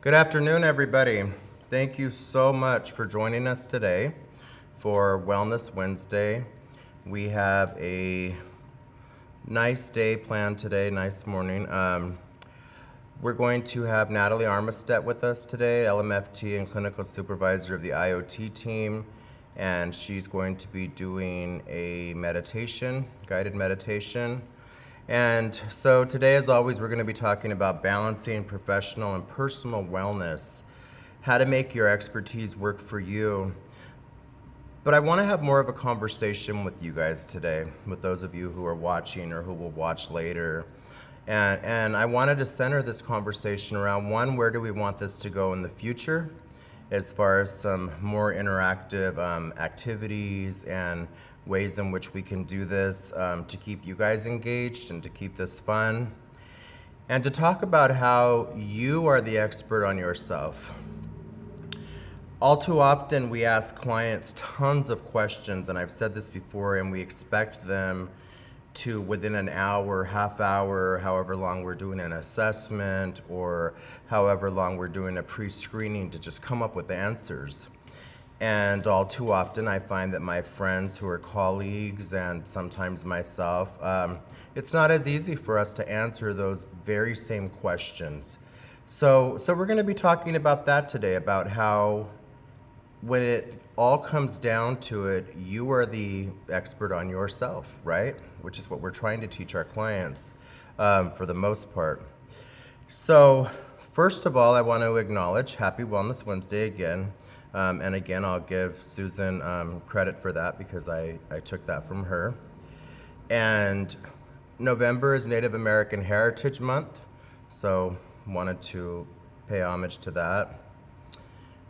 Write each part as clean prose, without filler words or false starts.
Good afternoon, everybody. Thank you so much for joining us today for Wellness Wednesday. We have a nice day planned today, nice morning. We're going to have Natalie Armstead with us today, LMFT and Clinical Supervisor of the IoT team, and she's going to be doing a meditation, guided meditation. And so today, as always, we're going to be talking about balancing professional and personal wellness, how to make your expertise work for you. But I want to have more of a conversation with you guys today, with those of you who are watching or who will watch later. And I wanted to center this conversation around, one, where do we want this to go in the future, as far as some more interactive activities and ways in which we can do this to keep you guys engaged and to keep this fun, and to talk about how you are the expert on yourself. All too often we ask clients tons of questions, and I've said this before, and we expect them to, within an hour, half hour, however long we're doing an assessment, or however long we're doing a pre-screening, to just come up with answers. And all too often, I find that my friends who are colleagues and sometimes myself, it's not as easy for us to answer those very same questions. So we're going to be talking about that today, about how when it all comes down to it, you are the expert on yourself, right? Which is what we're trying to teach our clients for the most part. So first of all, I want to acknowledge Happy Wellness Wednesday again. And again, I'll give Susan credit for that because I took that from her. And November is Native American Heritage Month, so wanted to pay homage to that.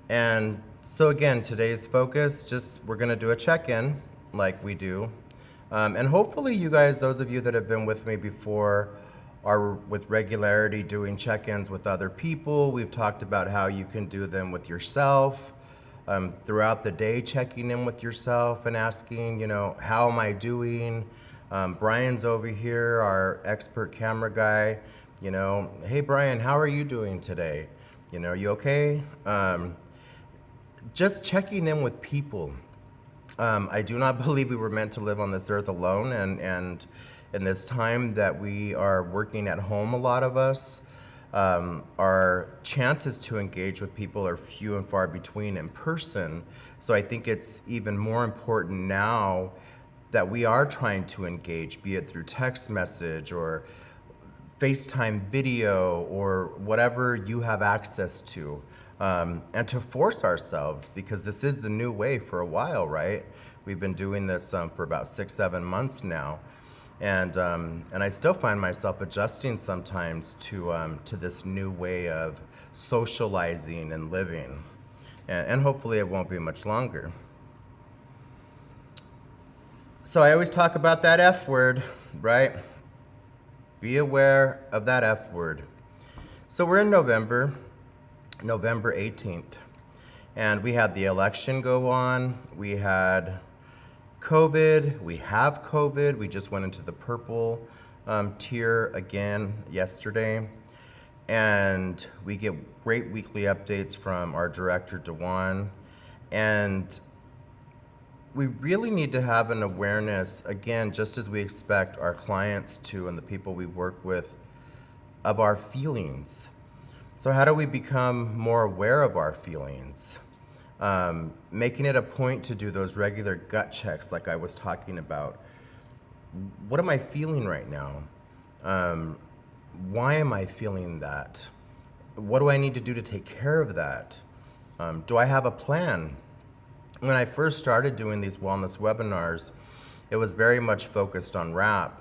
And so again, today's focus, we're gonna do a check-in like we do. And hopefully you guys, those of you that have been with me before, are with regularity doing check-ins with other people. We've talked about how you can do them with yourself. Throughout the day, checking in with yourself and asking, how am I doing? Brian's over here, our expert camera guy. Hey Brian, how are you doing today? You okay? Just checking in with people. I do not believe we were meant to live on this earth alone, and in this time that we are working at home, a lot of us, our chances to engage with people are few and far between in person. So I think it's even more important now that we are trying to engage, be it through text message or FaceTime video or whatever you have access to, and to force ourselves, because this is the new way for a while, right? We've been doing this for about 6-7 months now. And I still find myself adjusting sometimes to this new way of socializing and living. And hopefully it won't be much longer. So I always talk about that F word, right? Be aware of that F word. So we're in November 18th. And we had the election go on. We had COVID, we have COVID. We just went into the purple tier again yesterday. And we get great weekly updates from our director, Dewan. And we really need to have an awareness, again, just as we expect our clients to and the people we work with, of our feelings. So how do we become more aware of our feelings? Making it a point to do those regular gut checks like I was talking about. What am I feeling right now? Why am I feeling that? What do I need to do to take care of that? Do I have a plan? When I first started doing these wellness webinars, it was very much focused on RAP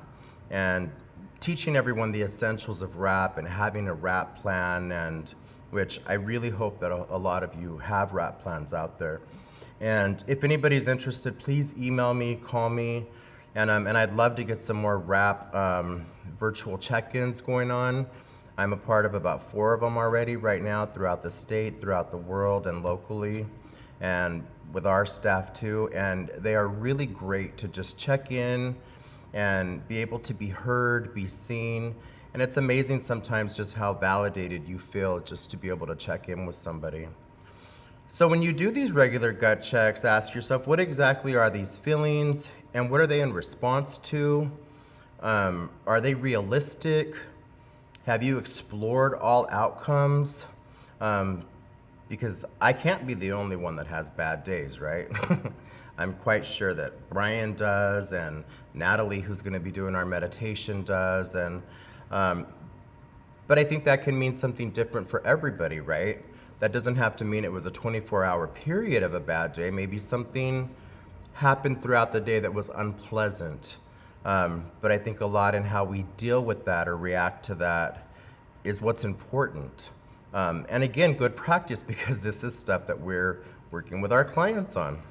and teaching everyone the essentials of RAP and having a RAP plan, and which I really hope that a lot of you have RAP plans out there. And if anybody's interested, please email me, call me, and I'd love to get some more RAP virtual check-ins going on. I'm a part of about 4 of them already right now throughout the state, throughout the world, and locally, and with our staff too. And they are really great to just check in and be able to be heard, be seen, And it's amazing sometimes just how validated you feel just to be able to check in with somebody. So when you do these regular gut checks, ask yourself, what exactly are these feelings and what are they in response to? Are they realistic? Have you explored all outcomes? Because I can't be the only one that has bad days, right? I'm quite sure that Brian does, and Natalie, who's going to be doing our meditation, does, and but I think that can mean something different for everybody, right? That doesn't have to mean it was a 24-hour period of a bad day. Maybe something happened throughout the day that was unpleasant. But I think a lot in how we deal with that or react to that is what's important. And again, good practice, because this is stuff that we're working with our clients on.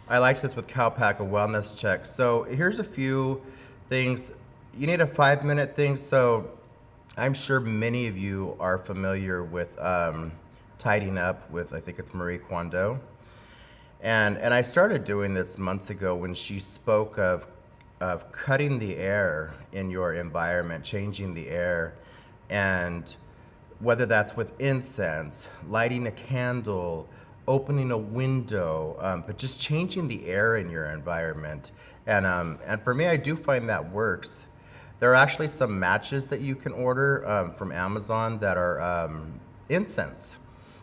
I like this with Cowpack, a wellness check. So here's a few things. You need a 5-minute thing. So I'm sure many of you are familiar with tidying up with, I think it's Marie Kondo. And I started doing this months ago when she spoke of cutting the air in your environment, changing the air, and whether that's with incense, lighting a candle, opening a window, but just changing the air in your environment. And for me, I do find that works. There are actually some matches that you can order from Amazon that are incense.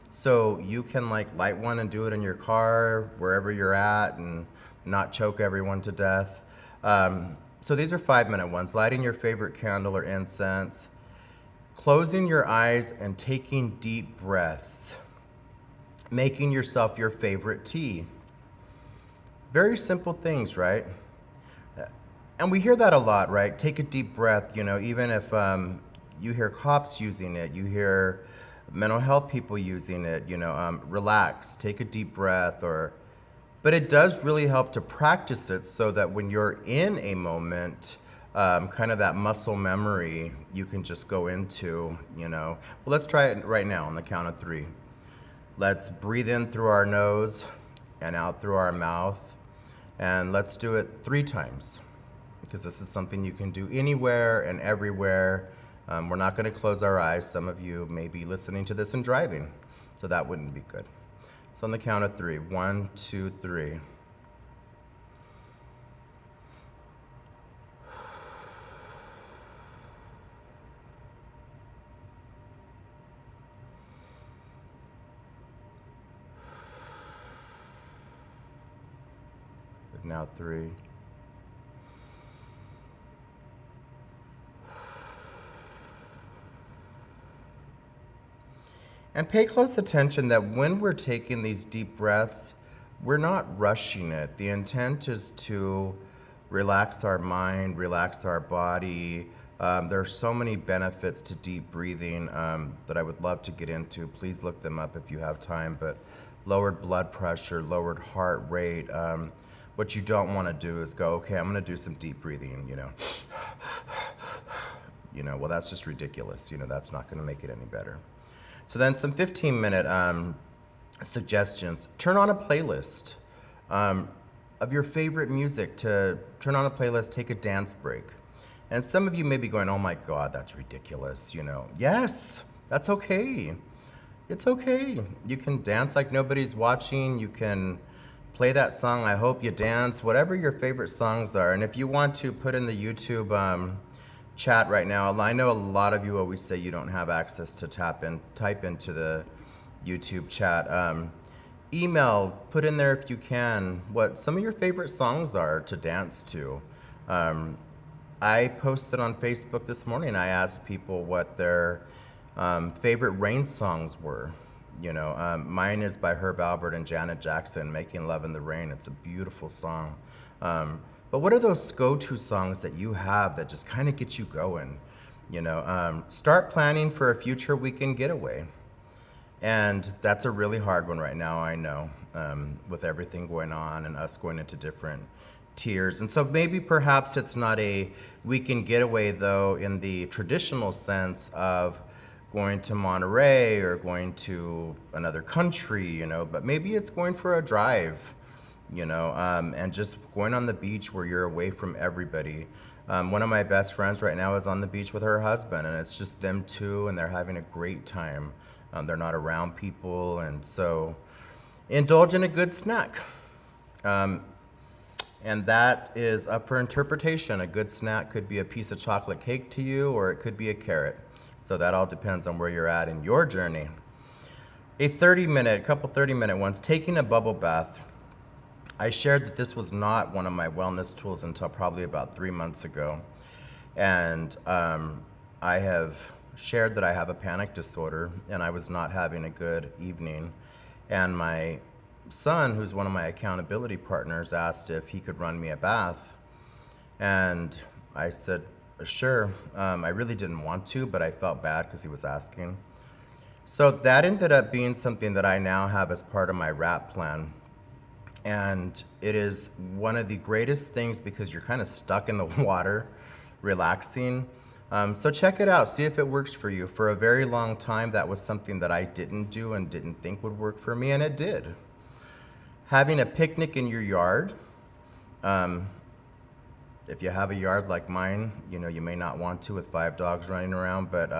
So you can like light one and do it in your car, wherever you're at, and not choke everyone to death. So these are 5-minute ones. Lighting your favorite candle or incense, closing your eyes and taking deep breaths, making yourself your favorite tea. Very simple things, right? And we hear that a lot, right? Take a deep breath, even if you hear cops using it, you hear mental health people using it, relax, take a deep breath, but it does really help to practice it so that when you're in a moment, kind of that muscle memory you can just go into, Well, let's try it right now on the count of 3. Let's breathe in through our nose and out through our mouth, and let's do it 3 times. Because this is something you can do anywhere and everywhere. We're not going to close our eyes. Some of you may be listening to this and driving, so that wouldn't be good. So on the count of 3, 1, 2, 3. Now 3. And pay close attention that when we're taking these deep breaths, we're not rushing it. The intent is to relax our mind, relax our body. There are so many benefits to deep breathing that I would love to get into. Please look them up if you have time. But lowered blood pressure, lowered heart rate. What you don't want to do is go, okay, I'm going to do some deep breathing, well, that's just ridiculous. That's not going to make it any better. So then some 15-minute suggestions. Turn on a playlist of your favorite music. To turn on a playlist, take a dance break. And some of you may be going, oh my God, that's ridiculous, Yes, that's okay. It's okay. You can dance like nobody's watching. You can play that song, I Hope You Dance, whatever your favorite songs are. And if you want to put in the YouTube chat right now, I know a lot of you always say you don't have access to type into the YouTube chat. Email, put in there if you can, what some of your favorite songs are to dance to. I posted on Facebook this morning, I asked people what their favorite rain songs were. Mine is by Herb Alpert and Janet Jackson, Making Love in the Rain. It's a beautiful song. But what are those go-to songs that you have that just kind of get you going? Start planning for a future weekend getaway. And that's a really hard one right now, I know, with everything going on and us going into different tiers. And so maybe perhaps it's not a weekend getaway, though, in the traditional sense of going to Monterey or going to another country, but maybe it's going for a drive, and just going on the beach where you're away from everybody. One of my best friends right now is on the beach with her husband, and it's just them two, and they're having a great time. They're not around people, and so indulge in a good snack. And that is up for interpretation. A good snack could be a piece of chocolate cake to you, or it could be a carrot. So that all depends on where you're at in your journey. A 30-minute ones, taking a bubble bath. I shared that this was not one of my wellness tools until probably about 3 months ago. And I have shared that I have a panic disorder, and I was not having a good evening. And my son, who's one of my accountability partners, asked if he could run me a bath. And I said, sure. I really didn't want to, but I felt bad because he was asking. So that ended up being something that I now have as part of my wrap plan. And it is one of the greatest things because you're kind of stuck in the water, relaxing. So check it out, see if it works for you. For a very long time, that was something that I didn't do and didn't think would work for me, and it did. Having a picnic in your yard. If you have a yard like mine, you know, you may not want to with 5 dogs running around, but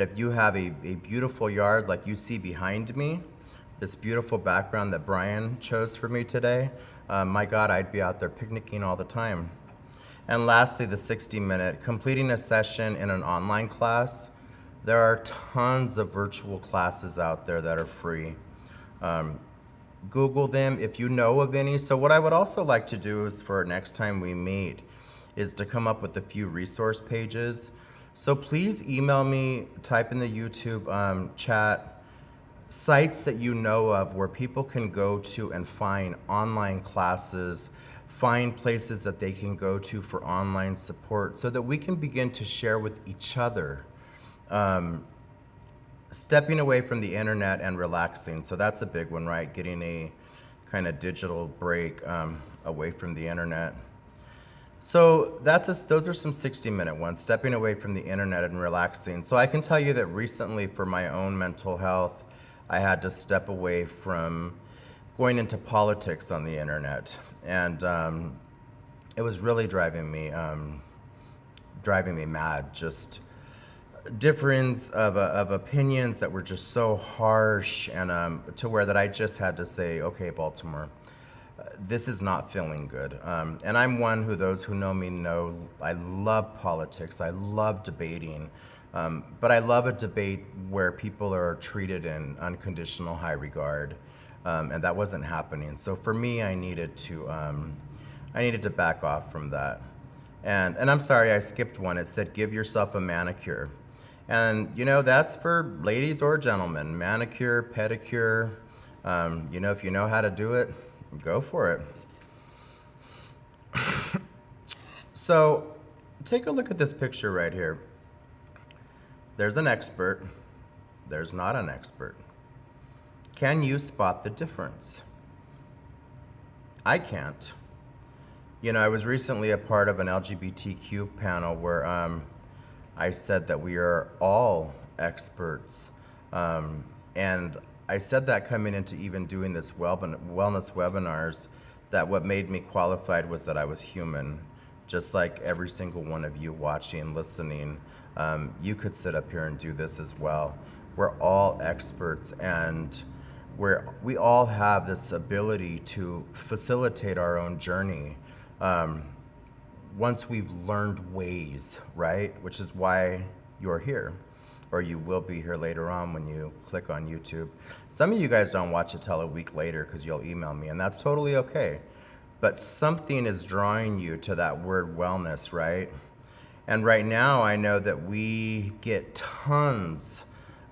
if you have a beautiful yard like you see behind me, this beautiful background that Brian chose for me today, my God, I'd be out there picnicking all the time. And lastly, the 60-minute, completing a session in an online class. There are tons of virtual classes out there that are free. Google them if you know of any. So what I would also like to do is for next time we meet is to come up with a few resource pages. So please email me, type in the YouTube chat, sites that you know of where people can go to and find online classes, find places that they can go to for online support so that we can begin to share with each other. Stepping away from the internet and relaxing. So that's a big one, right? Getting a kind of digital break away from the internet. So those are some 60-minute ones, stepping away from the internet and relaxing. So I can tell you that recently for my own mental health, I had to step away from going into politics on the internet. And it was really driving me mad, just difference of opinions that were just so harsh, and to where that I just had to say, okay, Baltimore, this is not feeling good. And I'm one who those who know me know I love politics, I love debating, but I love a debate where people are treated in unconditional high regard, and that wasn't happening. So for me, I needed to back off from that. And I'm sorry, I skipped one. It said, give yourself a manicure. And, you know, that's for ladies or gentlemen. Manicure, pedicure, you know, if you know how to do it, go for it. So, take a look at this picture right here. There's an expert. There's not an expert. Can you spot the difference? I can't. You know, I was recently a part of an LGBTQ panel where I said that we are all experts. And I said that coming into even doing this wellness webinars, that what made me qualified was that I was human. Just like every single one of you watching, listening, you could sit up here and do this as well. We're all experts, and we all have this ability to facilitate our own journey. Once we've learned ways, right? Which is why you're here, or you will be here later on when you click on YouTube. Some of you guys don't watch it till a week later because you'll email me, and that's totally okay. But something is drawing you to that word wellness, right? And right now, I know that we get tons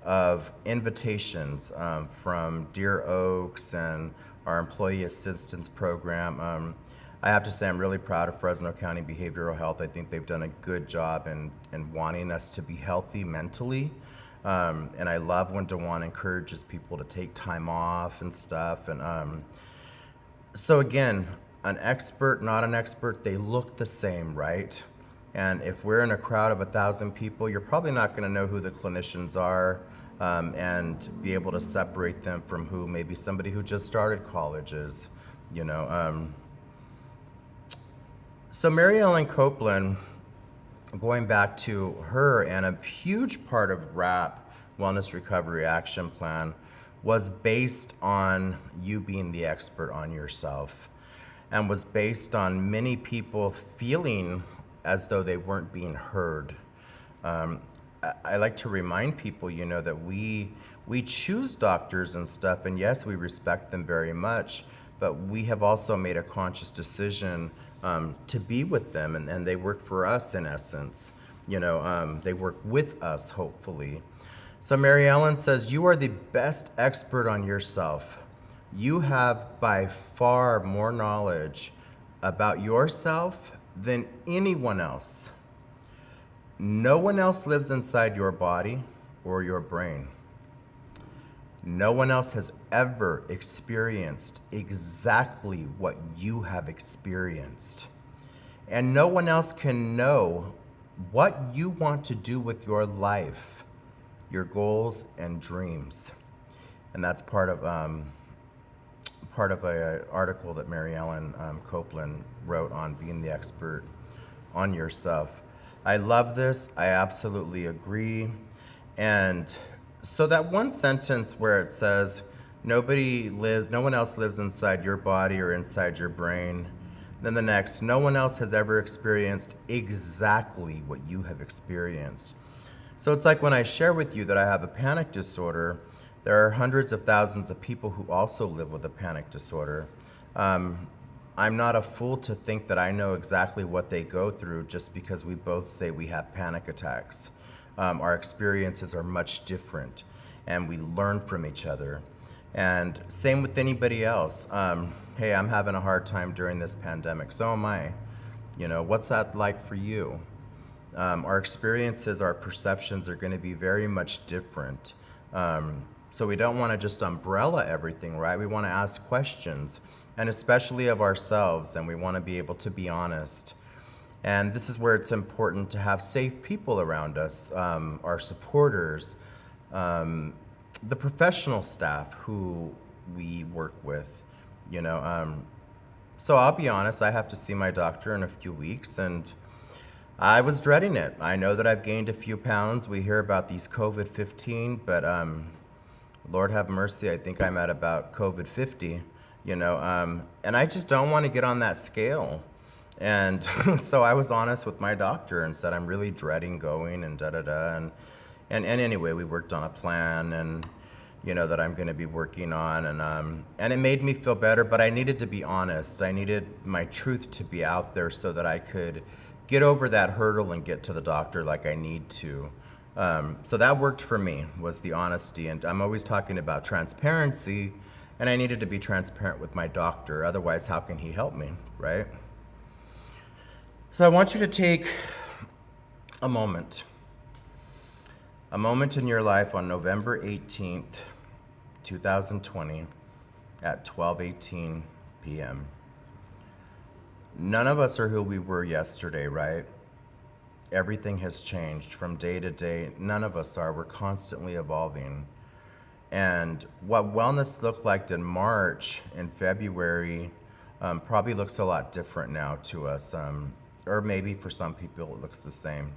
of invitations from Deer Oaks and our employee assistance program. I have to say I'm really proud of Fresno County Behavioral Health. I think they've done a good job in wanting us to be healthy mentally. And I love when DeJuan encourages people to take time off and stuff. And so again, an expert, not an expert, they look the same, right? And if we're in a crowd of 1,000 people, you're probably not gonna know who the clinicians are and be able to separate them from who maybe somebody who just started college is, you know. So So Mary Ellen Copeland, going back to her, and a huge part of RAP, Wellness Recovery Action Plan, was based on you being the expert on yourself, and was based on many people feeling as though they weren't being heard. I like to remind people, that we choose doctors and stuff, and yes, we respect them very much, but we have also made a conscious decision to be with them, and they work for us in essence. They work with us, hopefully. So Mary Ellen says, you are the best expert on yourself. You have by far more knowledge about yourself than anyone else. No one else lives inside your body or your brain. No one else has ever experienced exactly what you have experienced. And no one else can know what you want to do with your life, your goals and dreams. And that's part of an article that Mary Ellen Copeland wrote on being the expert on yourself. I love this. I absolutely agree. And so that one sentence where it says, no one else lives inside your body or inside your brain. Then the next, no one else has ever experienced exactly what you have experienced. So it's like when I share with you that I have a panic disorder, there are hundreds of thousands of people who also live with a panic disorder. I'm not a fool to think that I know exactly what they go through just because we both say we have panic attacks. Our experiences are much different, and we learn from each other. And same with anybody else. Hey, I'm having a hard time during this pandemic. So am I. What's that like for you? Our experiences, our perceptions are going to be very much different. So we don't want to just umbrella everything, right? We want to ask questions, and especially of ourselves, and we want to be able to be honest. And this is where it's important to have safe people around us, our supporters, the professional staff who we work with, So I'll be honest, I have to see my doctor in a few weeks, and I was dreading it. I know that I've gained a few pounds. We hear about these COVID-15, but Lord have mercy, I think I'm at about COVID-50, and I just don't want to get on that scale. And so I was honest with my doctor and said, I'm really dreading going and da-da-da. And anyway, we worked on a plan and, that I'm going to be working on. And it made me feel better, but I needed to be honest. I needed my truth to be out there so that I could get over that hurdle and get to the doctor like I need to. So that worked for me, was the honesty. And I'm always talking about transparency, and I needed to be transparent with my doctor. Otherwise, how can he help me, right? So I want you to take a moment in your life on November 18th, 2020 at 12:18 p.m. None of us are who we were yesterday, right? Everything has changed from day to day. None of us are. We're constantly evolving. And what wellness looked like in March and February probably looks a lot different now to us. Or maybe for some people it looks the same.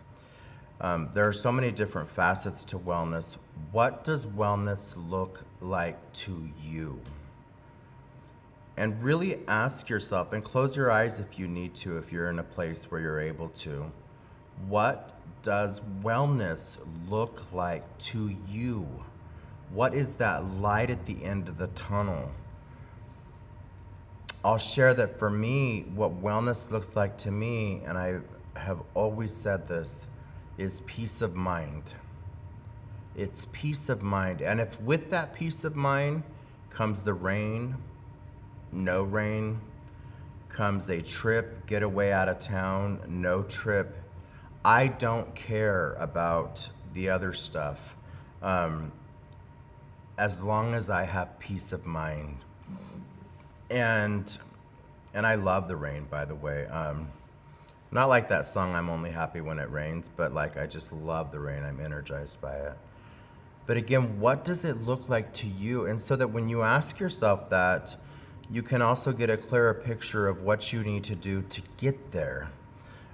There are so many different facets to wellness. What does wellness look like to you? And really ask yourself, and close your eyes if you need to, if you're in a place where you're able to. What does wellness look like to you? What is that light at the end of the tunnel? I'll share that for me, what wellness looks like to me, and I have always said this, is peace of mind. It's peace of mind. And if with that peace of mind comes the rain, no rain, comes a trip, get away out of town, no trip, I don't care about the other stuff as long as I have peace of mind. And I love the rain, by the way. Not like that song, I'm Only Happy When It Rains, but like I just love the rain. I'm energized by it. But again, what does it look like to you? And so that when you ask yourself that, you can also get a clearer picture of what you need to do to get there.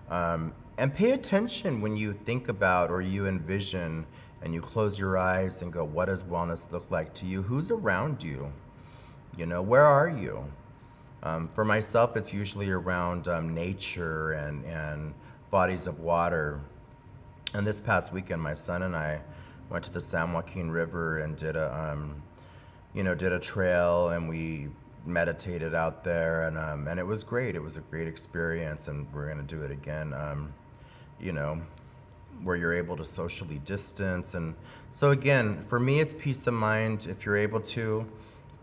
And pay attention when you think about or you envision and you close your eyes and go, what does wellness look like to you? Who's around you? You know, where are you? For myself, it's usually around nature and bodies of water. And this past weekend, my son and I went to the San Joaquin River and did a trail, and we meditated out there, and it was great. It was a great experience, and we're gonna do it again. You know, where you're able to socially distance, and so again, for me, it's peace of mind. If you're able to,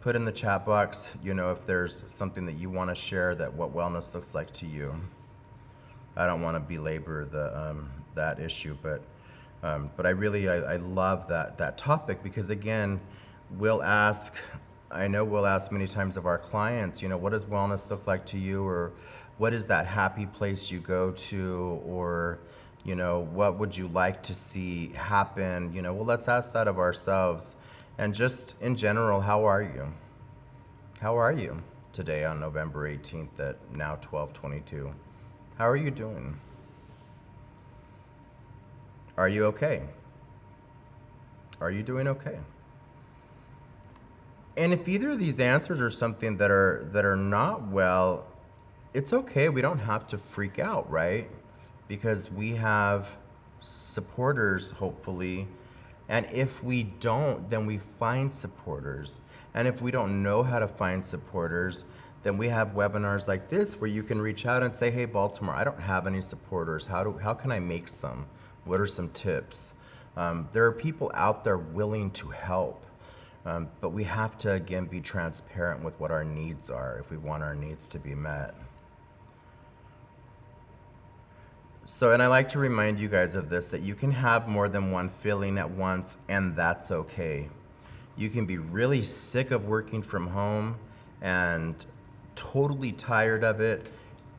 put in the chat box, you know, if there's something that you want to share, that what wellness looks like to you. I don't want to belabor that issue, but I love that topic, because again, I know we'll ask many times of our clients, you know, what does wellness look like to you, or what is that happy place you go to, or you know, what would you like to see happen? You know, well, let's ask that of ourselves. And just in general, how are you? How are you today on November 18th at now 12:22? How are you doing? Are you okay? Are you doing okay? And if either of these answers are something that are not well, it's okay. We don't have to freak out, right? Because we have supporters, hopefully. And if we don't, then we find supporters. And if we don't know how to find supporters, then we have webinars like this where you can reach out and say, hey, Baltimore, I don't have any supporters. How can I make some? What are some tips? There are people out there willing to help. But we have to, again, be transparent with what our needs are if we want our needs to be met. So, and I like to remind you guys of this, that you can have more than one feeling at once, and that's okay. You can be really sick of working from home and totally tired of it,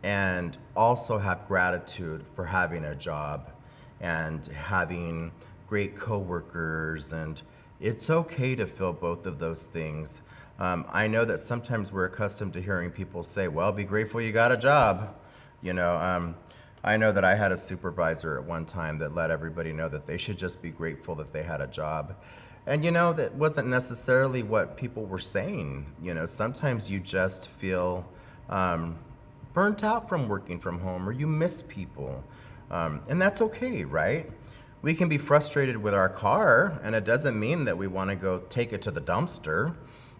and also have gratitude for having a job and having great coworkers, and it's okay to feel both of those things. I know that sometimes we're accustomed to hearing people say, well, be grateful you got a job. You know, I know that I had a supervisor at one time that let everybody know that they should just be grateful that they had a job. And you know, that wasn't necessarily what people were saying. You know, sometimes you just feel burnt out from working from home, or you miss people. And that's okay, right? We can be frustrated with our car, and it doesn't mean that we want to go take it to the dumpster.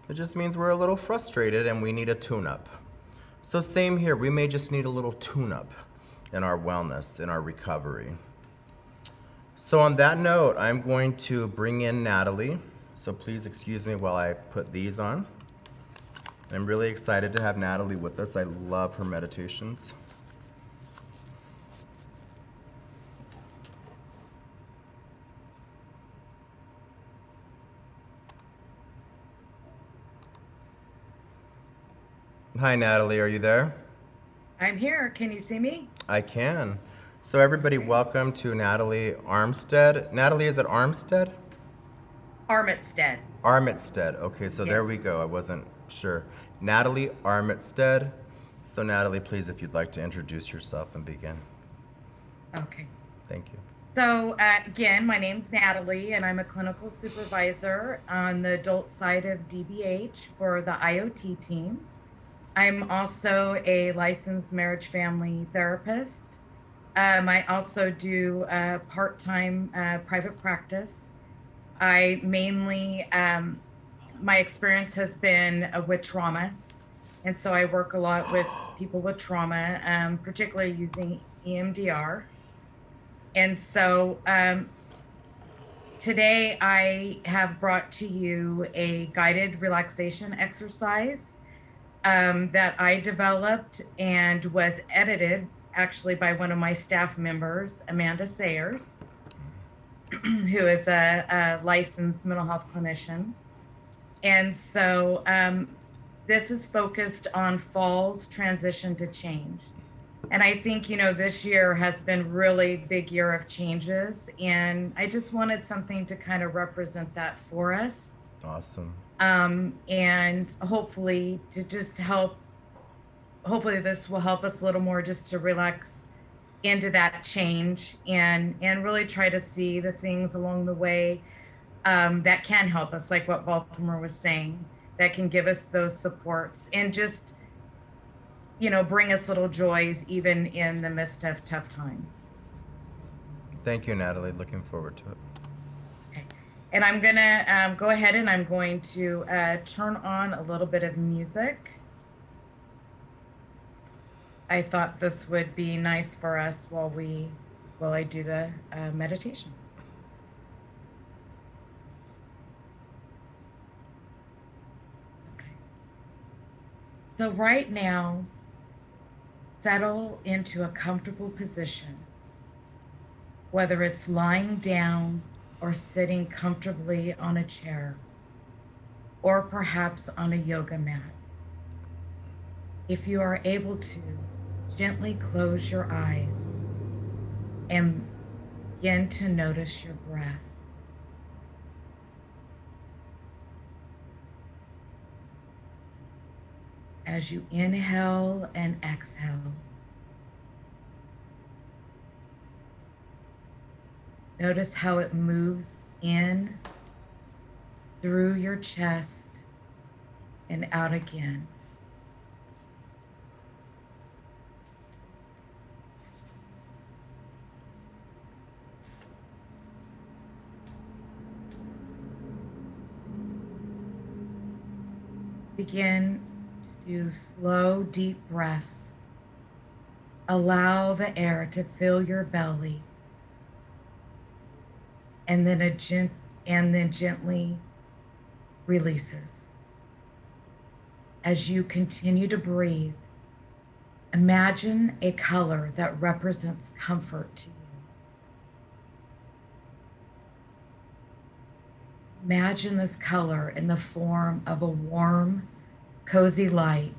It just means we're a little frustrated and we need a tune-up. So same here, we may just need a little tune-up in our wellness, in our recovery. So on that note, I'm going to bring in Natalie. So please excuse me while I put these on. I'm really excited to have Natalie with us. I love her meditations. Hi, Natalie, are you there? I'm here. Can you see me? I can. So everybody, welcome to Natalie Armstead. Natalie, is it Armstead? Armstead. Armstead. Okay, so there we go. I wasn't sure. Natalie Armstead. So Natalie, please, if you'd like to introduce yourself and begin. Okay. Thank you. So again, my name's Natalie, and I'm a clinical supervisor on the adult side of DBH for the IoT team. I'm also a licensed marriage family therapist. I also do part-time private practice. I mainly, my experience has been with trauma. And so I work a lot with people with trauma, particularly using EMDR. And so today I have brought to you a guided relaxation exercise that I developed and was edited actually by one of my staff members, Amanda Sayers, who is a licensed mental health clinician. And so this is focused on fall's transition to change. And I think, you know, this year has been really big year of changes. And I just wanted something to kind of represent that for us. Awesome. And hopefully to just help, hopefully this will help us a little more just to relax into that change and really try to see the things along the way that can help us, like what Baltimore was saying, that can give us those supports and just, bring us little joys even in the midst of tough times. Thank you, Natalie. Looking forward to it. Okay. And I'm going to go ahead and I'm going to turn on a little bit of music. I thought this would be nice for us while I do the meditation. Okay. So right now, settle into a comfortable position, whether it's lying down or sitting comfortably on a chair, or perhaps on a yoga mat. If you are able to, gently close your eyes and begin to notice your breath. As you inhale and exhale, notice how it moves in through your chest and out again. Begin to do slow, deep breaths. Allow the air to fill your belly and then gently releases. As you continue to breathe, imagine a color that represents comfort to you. Imagine this color in the form of a warm, cozy light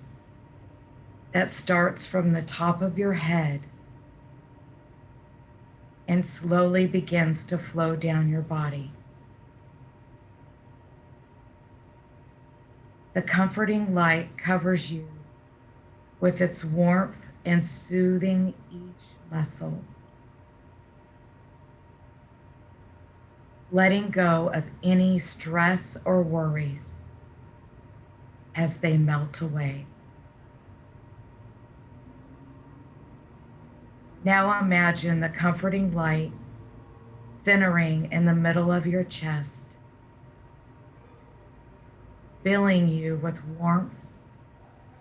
that starts from the top of your head and slowly begins to flow down your body. The comforting light covers you with its warmth and soothing each muscle, letting go of any stress or worries as they melt away. Now imagine the comforting light centering in the middle of your chest, filling you with warmth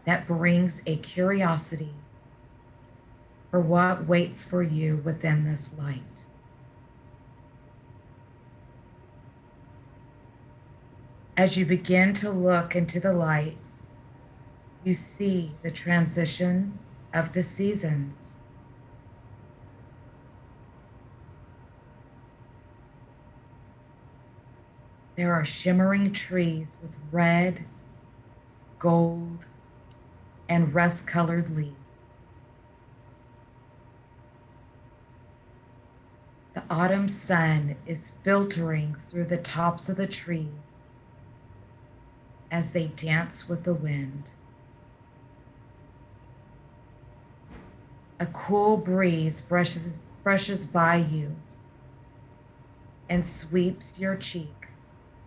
that brings a curiosity for what waits for you within this light. As you begin to look into the light, you see the transition of the seasons. There are shimmering trees with red, gold, and rust-colored leaves. The autumn sun is filtering through the tops of the trees as they dance with the wind. A cool breeze brushes by you and sweeps your cheek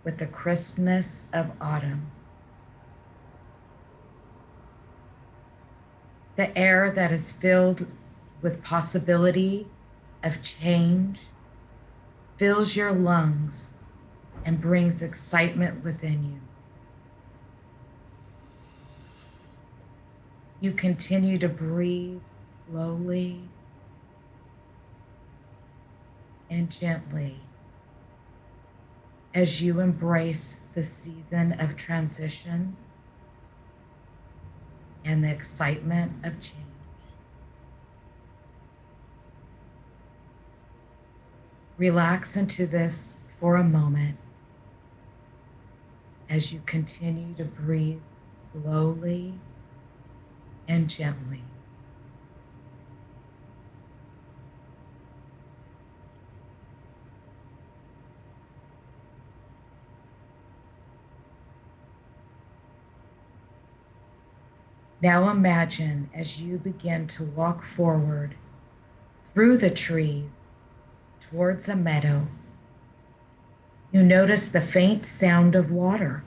with the crispness of autumn. The air that is filled with possibility of change fills your lungs and brings excitement within you. You continue to breathe slowly and gently as you embrace the season of transition and the excitement of change. Relax into this for a moment as you continue to breathe slowly and gently. Now imagine as you begin to walk forward through the trees towards a meadow, you notice the faint sound of water.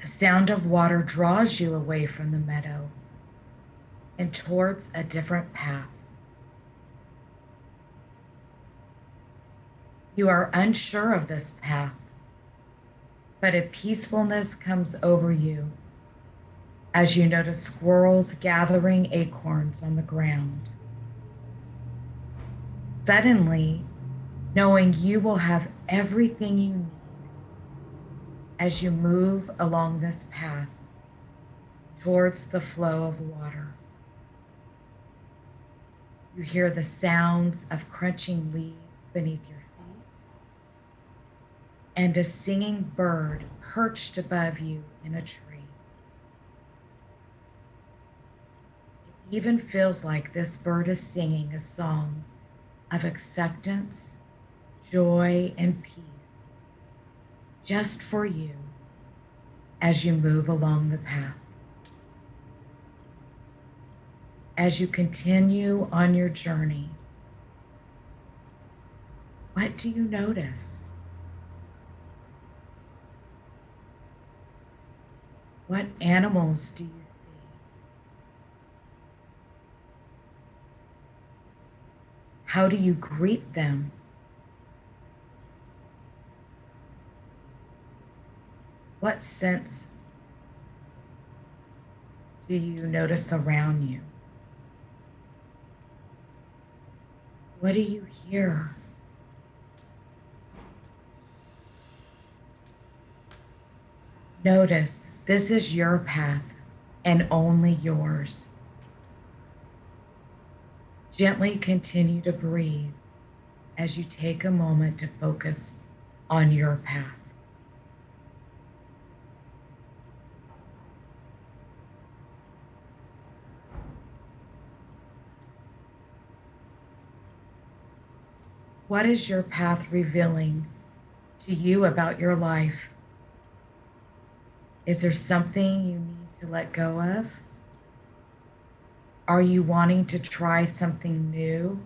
The sound of water draws you away from the meadow and towards a different path. You are unsure of this path, but a peacefulness comes over you as you notice squirrels gathering acorns on the ground. Suddenly, knowing you will have everything you need as you move along this path towards the flow of water. You hear the sounds of crunching leaves beneath your feet and a singing bird perched above you in a tree. It even feels like this bird is singing a song of acceptance, joy, and peace just for you as you move along the path. As you continue on your journey, what do you notice? What animals do you see? How do you greet them? What scents do you notice around you? What do you hear? Notice this is your path and only yours. Gently continue to breathe as you take a moment to focus on your path. What is your path revealing to you about your life? Is there something you need to let go of? Are you wanting to try something new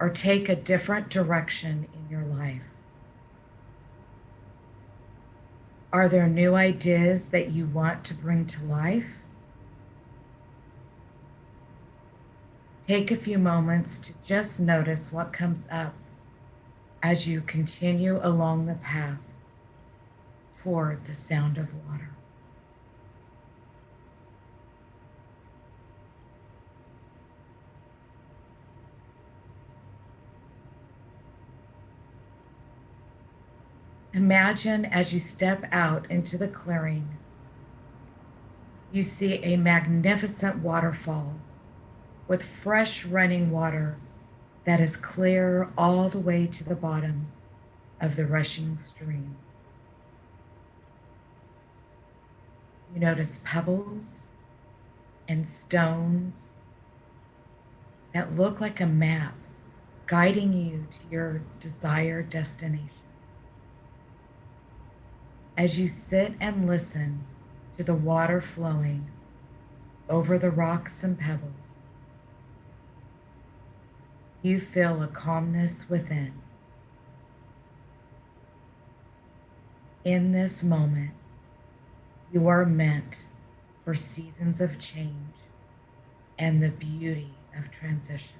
or take a different direction in your life? Are there new ideas that you want to bring to life? Take a few moments to just notice what comes up as you continue along the path toward the sound of water. Imagine as you step out into the clearing, you see a magnificent waterfall with fresh running water that is clear all the way to the bottom of the rushing stream. You notice pebbles and stones that look like a map guiding you to your desired destination. As you sit and listen to the water flowing over the rocks and pebbles, you feel a calmness within. In this moment, you are meant for seasons of change and the beauty of transition.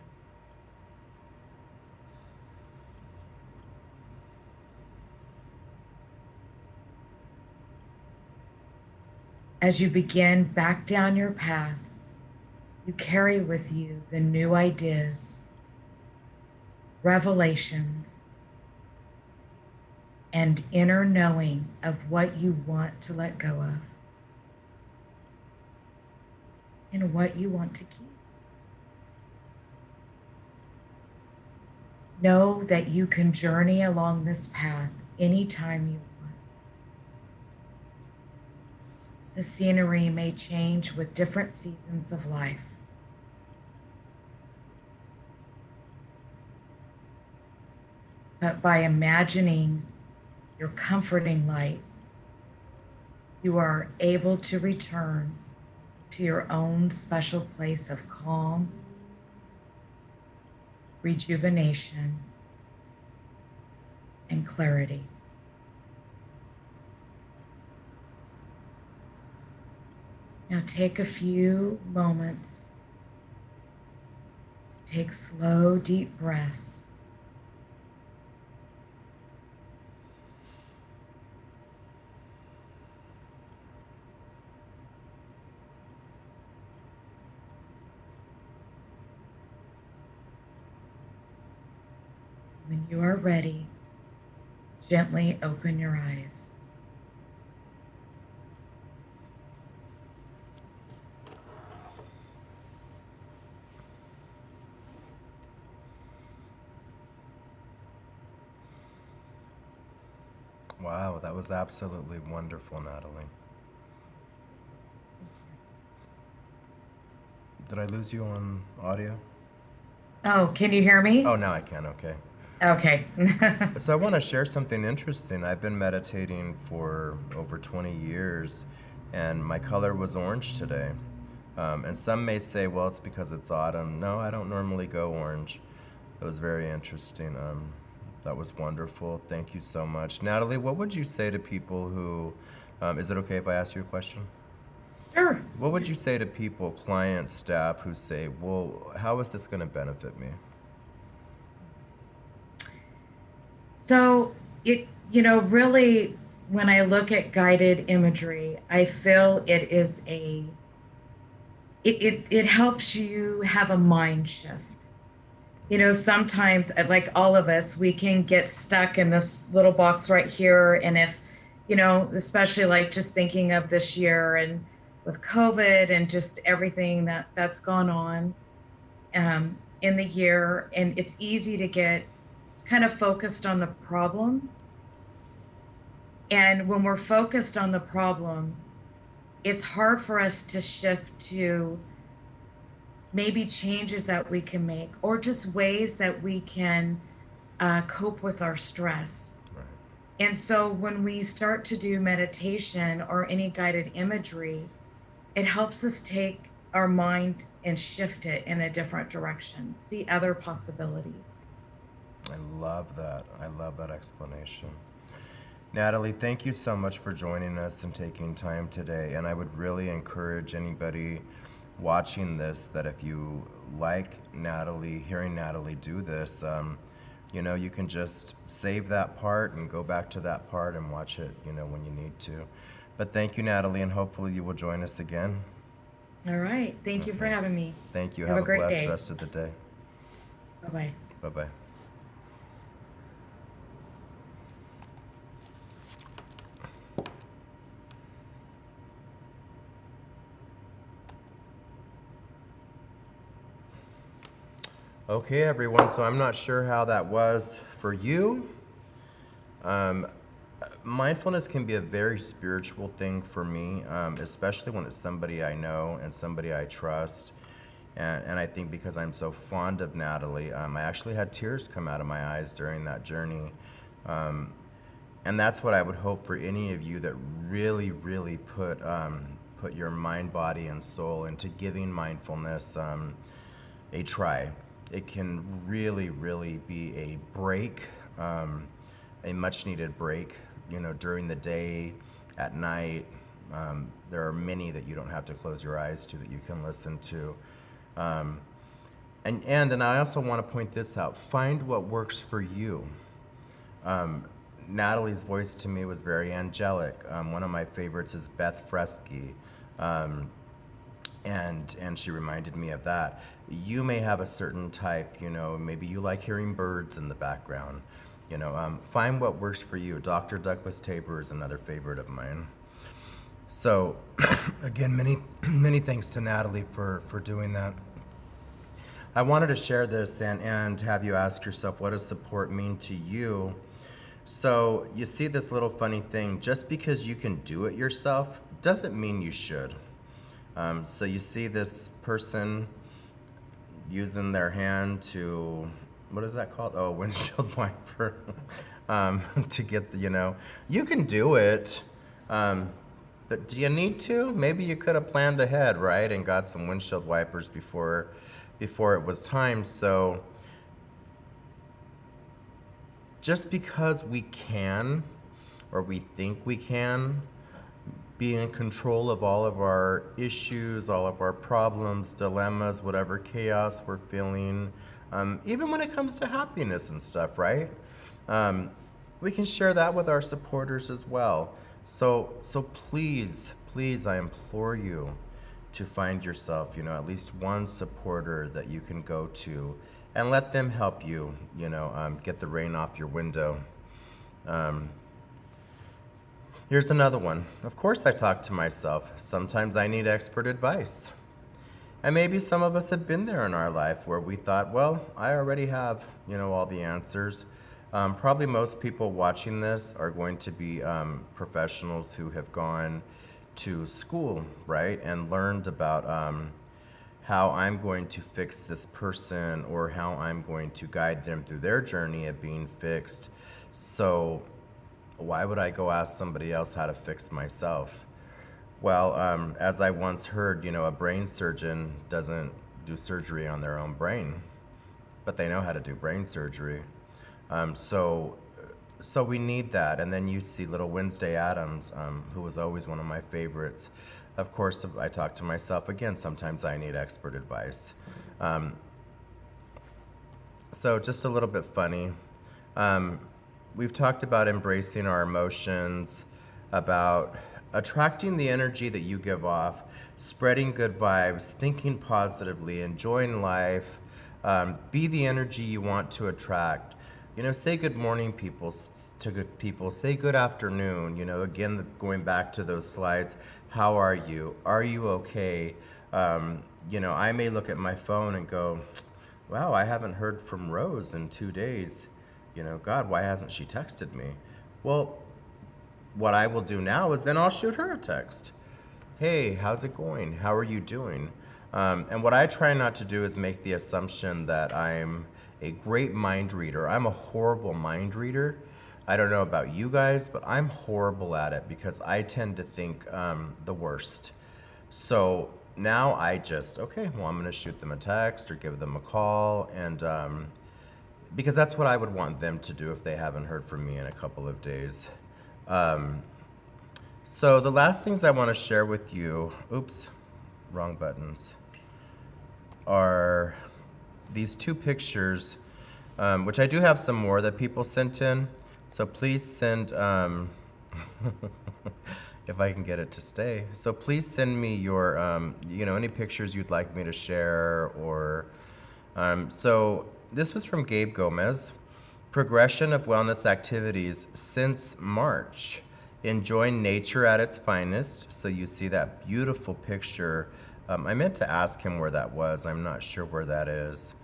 As you begin back down your path, you carry with you the new ideas, revelations, and inner knowing of what you want to let go of and what you want to keep. Know that you can journey along this path anytime you want. The scenery may change with different seasons of life. But by imagining your comforting light you are able to return to your own special place of calm, rejuvenation, and clarity. Now take a few moments, take slow, deep breaths. When you are ready, gently open your eyes. Wow, that was absolutely wonderful, Natalie. Did I lose you on audio? Oh, can you hear me? Oh, now I can, okay. Okay. So I want to share something interesting. I've been meditating for over 20 years, and my color was orange today. And some may say, well, it's because it's autumn. No, I don't normally go orange. It was very interesting. That was wonderful. Thank you so much. Natalie, what would you say to people who, is it okay if I ask you a question? Sure. What would you say to people, clients, staff, who say, well, how is this going to benefit me? So really, when I look at guided imagery, I feel it helps you have a mind shift. Sometimes, like all of us, we can get stuck in this little box right here. And if, especially like just thinking of this year and with COVID and just everything that's gone on in the year, and it's easy to get kind of focused on the problem. And when we're focused on the problem, it's hard for us to shift to maybe changes that we can make or just ways that we can cope with our stress. Right. And so when we start to do meditation or any guided imagery, it helps us take our mind and shift it in a different direction, see other possibilities. I love that. I love that explanation. Natalie, thank you so much for joining us and taking time today. And I would really encourage anybody watching this that if you like Natalie, hearing Natalie do this, you can just save that part and go back to that part and watch it, when you need to. But thank you, Natalie, and hopefully you will join us again. All right. Thank you for having me. Thank you. Have Have a great blessed day. rest of the day. Bye-bye. Bye-bye. Okay, everyone, so I'm not sure how that was for you. Mindfulness can be a very spiritual thing for me, especially when it's somebody I know and somebody I trust. And I think because I'm so fond of Natalie, I actually had tears come out of my eyes during that journey. And that's what I would hope for any of you that really, really put your mind, body, and soul into giving mindfulness a try. It can really, really be a break, a much needed break, during the day, at night. There are many that you don't have to close your eyes to that you can listen to. And I also want to point this out. Find what works for you. Natalie's voice to me was very angelic. One of my favorites is Beth Fresky. And she reminded me of that. You may have a certain type, maybe you like hearing birds in the background. Find what works for you. Dr. Douglas Tabor is another favorite of mine. So, again, many thanks to Natalie for doing that. I wanted to share this and have you ask yourself, what does support mean to you? So, you see this little funny thing, just because you can do it yourself doesn't mean you should. So you see this person using their hand to, what is that called? Oh, windshield wiper, to get the, you can do it. But do you need to? Maybe you could have planned ahead, right? And got some windshield wipers before it was time. So just because we can, or we think we can, be in control of all of our issues, all of our problems, dilemmas, whatever chaos we're feeling, even when it comes to happiness and stuff, right? We can share that with our supporters as well. So please, please, I implore you to find yourself, at least one supporter that you can go to and let them help you, get the rain off your window. Here's another one. Of course I talk to myself. Sometimes I need expert advice. And maybe some of us have been there in our life where we thought, well, I already have, all the answers. Probably most people watching this are going to be professionals who have gone to school, right, and learned about how I'm going to fix this person or how I'm going to guide them through their journey of being fixed. So why would I go ask somebody else how to fix myself? Well, as I once heard, a brain surgeon doesn't do surgery on their own brain, but they know how to do brain surgery. So we need that. And then you see little Wednesday Addams, who was always one of my favorites. Of course, I talk to myself again. Sometimes I need expert advice. So just a little bit funny. We've talked about embracing our emotions, about attracting the energy that you give off, spreading good vibes, thinking positively, enjoying life, be the energy you want to attract. Say good morning to good people, say good afternoon, again, going back to those slides, how are you? Are you okay? I may look at my phone and go, wow, I haven't heard from Rose in 2 days. God, why hasn't she texted me? Well, what I will do now is then I'll shoot her a text. Hey, how's it going? How are you doing? And what I try not to do is make the assumption that I'm a great mind reader. I'm a horrible mind reader. I don't know about you guys, but I'm horrible at it because I tend to think the worst. So now I just, okay, well, I'm going to shoot them a text or give them a call, and because that's what I would want them to do if they haven't heard from me in a couple of days. So the last things I want to share with you, oops, wrong buttons, are these two pictures, which I do have some more that people sent in. So please send, if I can get it to stay. So please send me your, any pictures you'd like me to share, or, so this was from Gabe Gomez. Progression of wellness activities since March. Enjoying nature at its finest. So you see that beautiful picture. I meant to ask him where that was. I'm not sure where that is.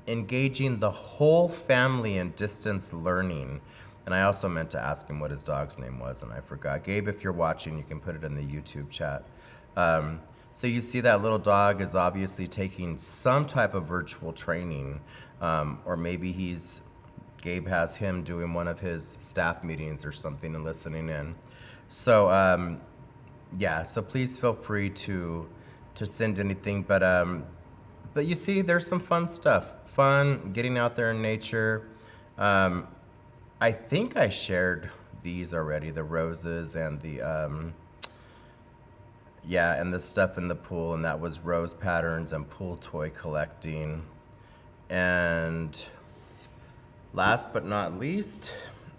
Engaging the whole family in distance learning. And I also meant to ask him what his dog's name was, and I forgot. Gabe, if you're watching, you can put it in the YouTube chat. So you see that little dog is obviously taking some type of virtual training, or maybe Gabe has him doing one of his staff meetings or something and listening in. So yeah, so please feel free to send anything, but you see, there's some fun stuff. Fun, getting out there in nature. I think I shared these already, the roses and the, and the stuff in the pool, and that was rose patterns and pool toy collecting. And last but not least,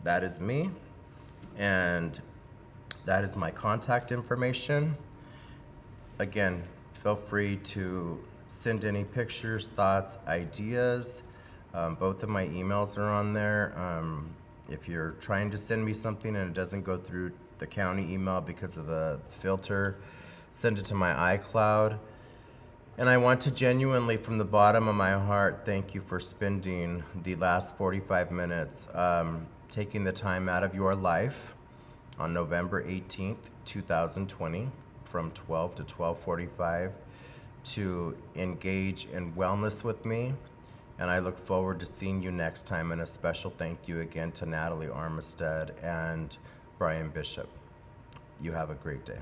that is me, and that is my contact information. Again, feel free to send any pictures, thoughts, ideas. Both of my emails are on there. If you're trying to send me something and it doesn't go through the county email because of the filter, send it to my iCloud. And I want to genuinely, from the bottom of my heart, thank you for spending the last 45 minutes taking the time out of your life on November 18th, 2020, from 12 to 12:45 to engage in wellness with me. And I look forward to seeing you next time. And a special thank you again to Natalie Armstead and Brian Bishop. You have a great day.